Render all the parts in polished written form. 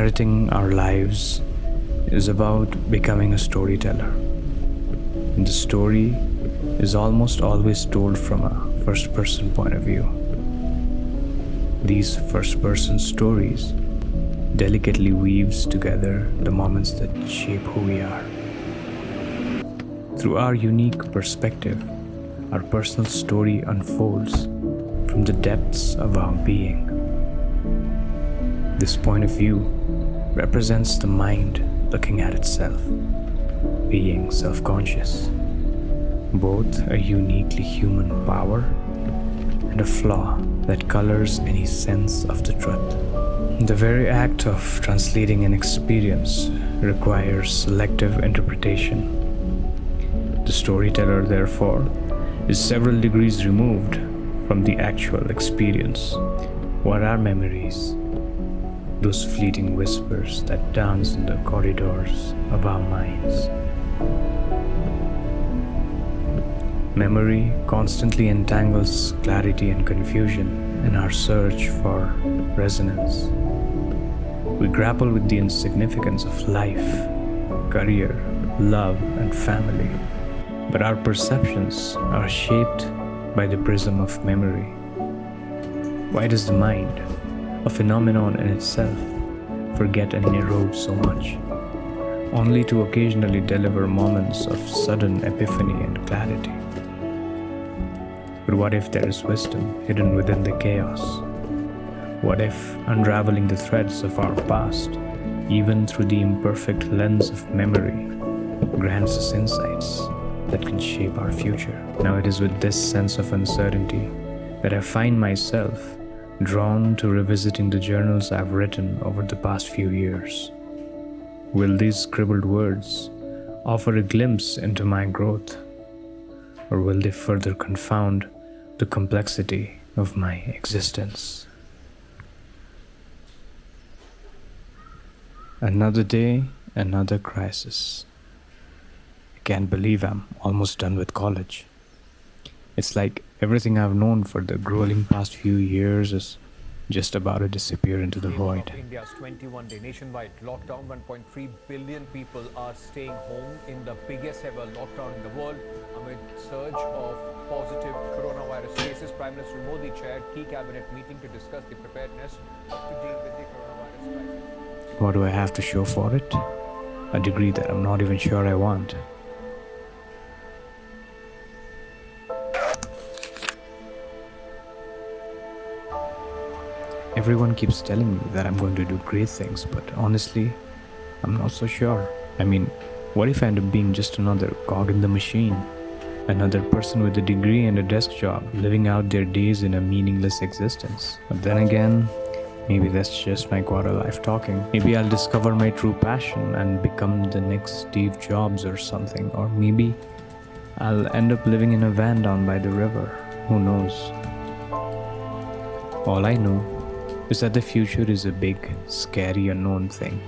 narrating our lives is about becoming a storyteller. And the story is almost always told from a first-person point of view. These first-person stories delicately weaves together the moments that shape who we are. Through our unique perspective, our personal story unfolds from the depths of our being. This point of view represents the mind looking at itself, being self-conscious, both a uniquely human power and a flaw that colors any sense of the truth. The very act of translating an experience requires selective interpretation. The storyteller, therefore, is several degrees removed from the actual experience. What are memories? Those fleeting whispers that dance in the corridors of our minds. Memory constantly entangles clarity and confusion in our search for resonance. We grapple with the insignificance of life, career, love, and family, but our perceptions are shaped by the prism of memory. Why does the mind, a phenomenon in itself, forget and erode so much, only to occasionally deliver moments of sudden epiphany and clarity? But what if there is wisdom hidden within the chaos? What if unraveling the threads of our past, even through the imperfect lens of memory, grants us insights that can shape our future? Now it is with this sense of uncertainty that I find myself drawn to revisiting the journals I've written over the past few years. Will these scribbled words offer a glimpse into my growth, or will they further confound the complexity of my existence? Another day, another crisis. I can't believe I'm almost done with college. It's like everything I've known for the grueling past few years is just about to disappear into the void. India's 21-day nationwide lockdown, 1.3 billion people are staying home in the biggest ever lockdown in the world amid surge of positive coronavirus cases. Prime Minister Modi chaired key cabinet meeting to discuss the preparedness to deal with the coronavirus crisis. What do I have to show for it? A degree that I'm not even sure I want. Everyone keeps telling me that I'm going to do great things, but honestly, I'm not so sure. I mean, what if I end up being just another cog in the machine? Another person with a degree and a desk job, living out their days in a meaningless existence. But then again, maybe that's just my quarter life talking. Maybe I'll discover my true passion and become the next Steve Jobs or something. Or maybe I'll end up living in a van down by the river. Who knows? All I know is that the future is a big, scary, unknown thing.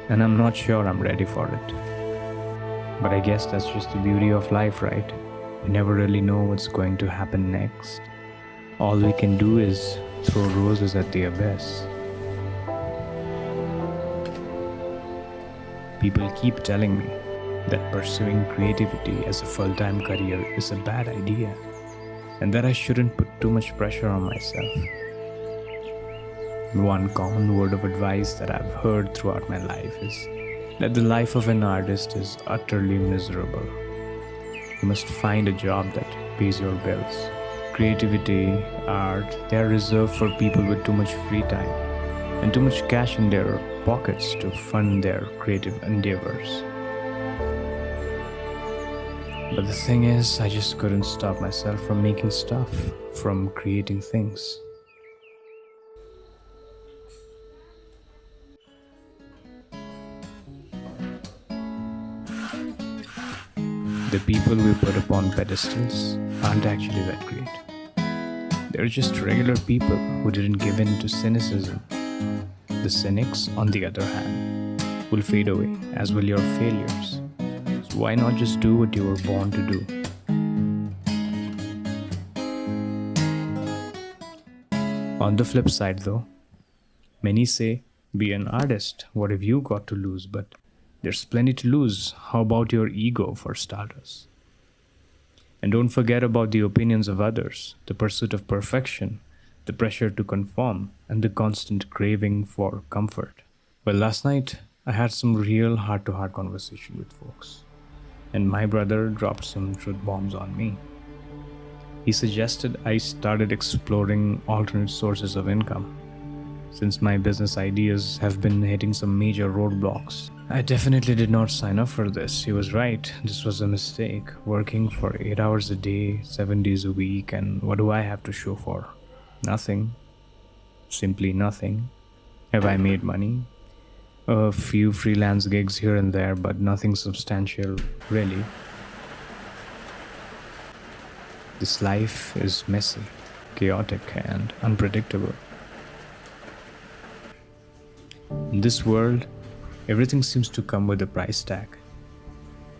And I'm not sure I'm ready for it. But I guess that's just the beauty of life, right? We never really know what's going to happen next. All we can do is throw roses at the abyss. People keep telling me that pursuing creativity as a full-time career is a bad idea, and that I shouldn't put too much pressure on myself. One common word of advice that I've heard throughout my life is that the life of an artist is utterly miserable. You must find a job that pays your bills. Creativity, art, they are reserved for people with too much free time and too much cash in their pockets to fund their creative endeavors. But the thing is, I just couldn't stop myself from making stuff, from creating things. The people we put upon pedestals aren't actually that great. They're just regular people who didn't give in to cynicism. The cynics, on the other hand, will fade away, as will your failures. So why not just do what you were born to do? On the flip side though, many say Be an artist. What have you got to lose? But there's plenty to lose. How about your ego, for starters? And don't forget about the opinions of others, the pursuit of perfection, the pressure to conform, and the constant craving for comfort. Well, last night I had some real heart to heart conversation with folks, and my brother dropped some truth bombs on me. He suggested I started exploring alternate sources of income, since my business ideas have been hitting some major roadblocks. I definitely did not sign up for this. He was right. This was a mistake. Working for 8 hours a day, 7 days a week, and what do I have to show for? Nothing. Simply nothing. Have I made money? A few freelance gigs here and there, but nothing substantial, really. This life is messy, chaotic, and unpredictable. In this world, everything seems to come with a price tag.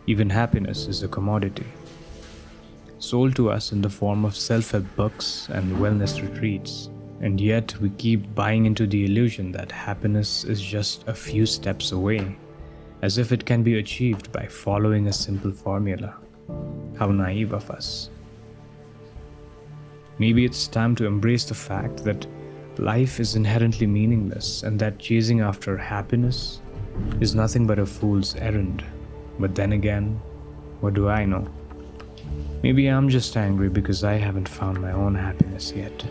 Even happiness is a commodity, sold to us in the form of self-help books and wellness retreats. And yet we keep buying into the illusion that happiness is just a few steps away, as if it can be achieved by following a simple formula. How naive of us. Maybe it's time to embrace the fact that life is inherently meaningless and that chasing after happiness is nothing but a fool's errand. But then again, what do I know? Maybe I'm just angry because I haven't found my own happiness yet.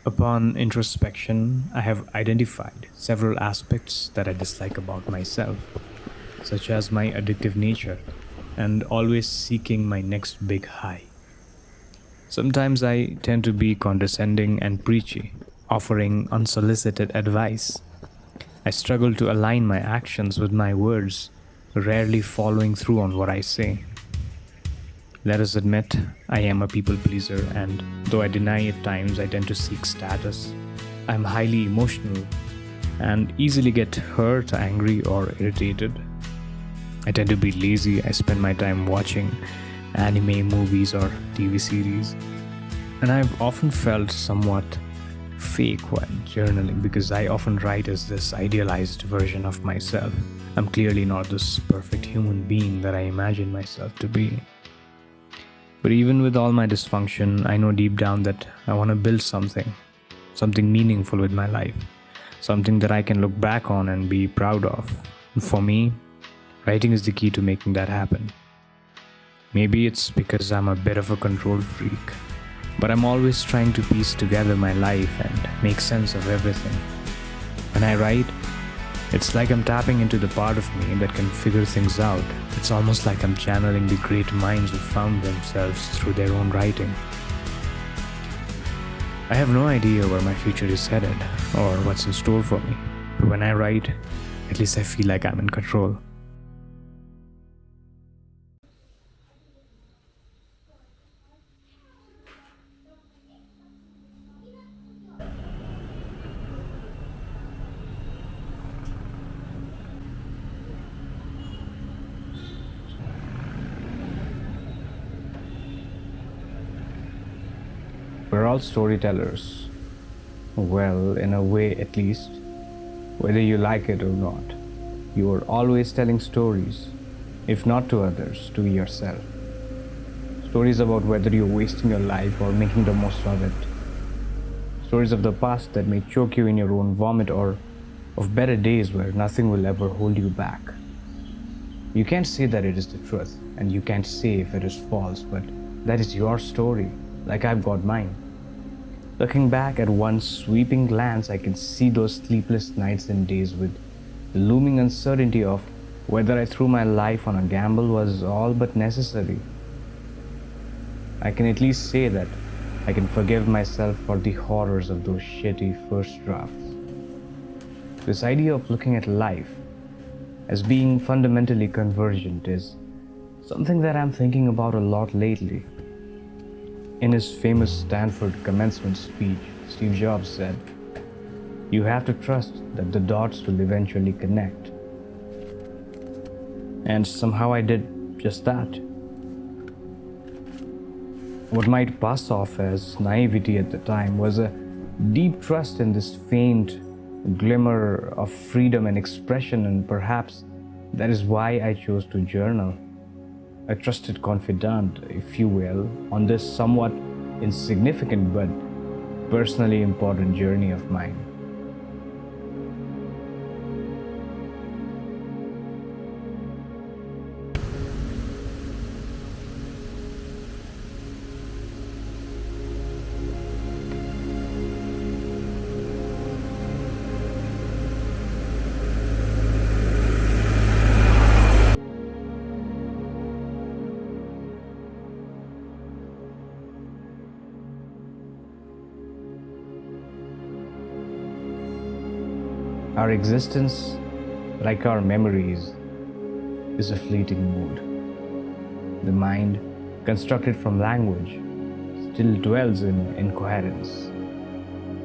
Upon introspection, I have identified several aspects that I dislike about myself, such as my addictive nature and always seeking my next big high. Sometimes I tend to be condescending and preachy, offering unsolicited advice. I struggle to align my actions with my words, rarely following through on what I say. Let us admit, I am a people pleaser, and though I deny at times I tend to seek status, I'm highly emotional and easily get hurt, angry, or irritated. I tend to be lazy. I spend my time watching anime, movies, or TV series. And I've often felt somewhat fake while journaling because I often write as this idealized version of myself. I'm clearly not this perfect human being that I imagine myself to be. But even with all my dysfunction, I know deep down that I want to build something meaningful with my life, something that I can look back on and be proud of. And for me, writing is the key to making that happen. Maybe it's because I'm a bit of a control freak, but I'm always trying to piece together my life and make sense of everything. When I write, it's like I'm tapping into the part of me that can figure things out. It's almost like I'm channeling the great minds who found themselves through their own writing. I have no idea where my future is headed or what's in store for me, but when I write, at least I feel like I'm in control. We're all storytellers. Well, in a way at least, whether you like it or not. You are always telling stories, if not to others, to yourself. Stories about whether you're wasting your life or making the most of it. Stories of the past that may choke you in your own vomit, or of better days where nothing will ever hold you back. You can't say that it is the truth, and you can't say if it is false, but that is your story, like I've got mine. Looking back at one sweeping glance, I can see those sleepless nights and days with the looming uncertainty of whether I threw my life on a gamble was all but necessary. I can at least say that I can forgive myself for the horrors of those shitty first drafts. This idea of looking at life as being fundamentally convergent is something that I'm thinking about a lot lately. In his famous Stanford commencement speech, Steve Jobs said, "You have to trust that the dots will eventually connect." And somehow I did just that. What might pass off as naivety at the time was a deep trust in this faint glimmer of freedom and expression, and perhaps that is why I chose to journal. A trusted confidant, if you will, on this somewhat insignificant but personally important journey of mine. Our existence, like our memories, is a fleeting mood. The mind, constructed from language, still dwells in incoherence,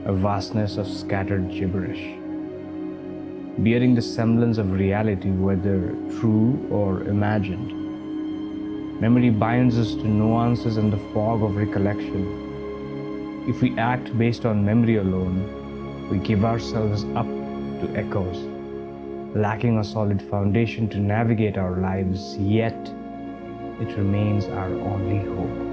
a vastness of scattered gibberish, bearing the semblance of reality, whether true or imagined. Memory binds us to nuances and the fog of recollection. If we act based on memory alone, we give ourselves up to echoes, lacking a solid foundation to navigate our lives, yet it remains our only hope.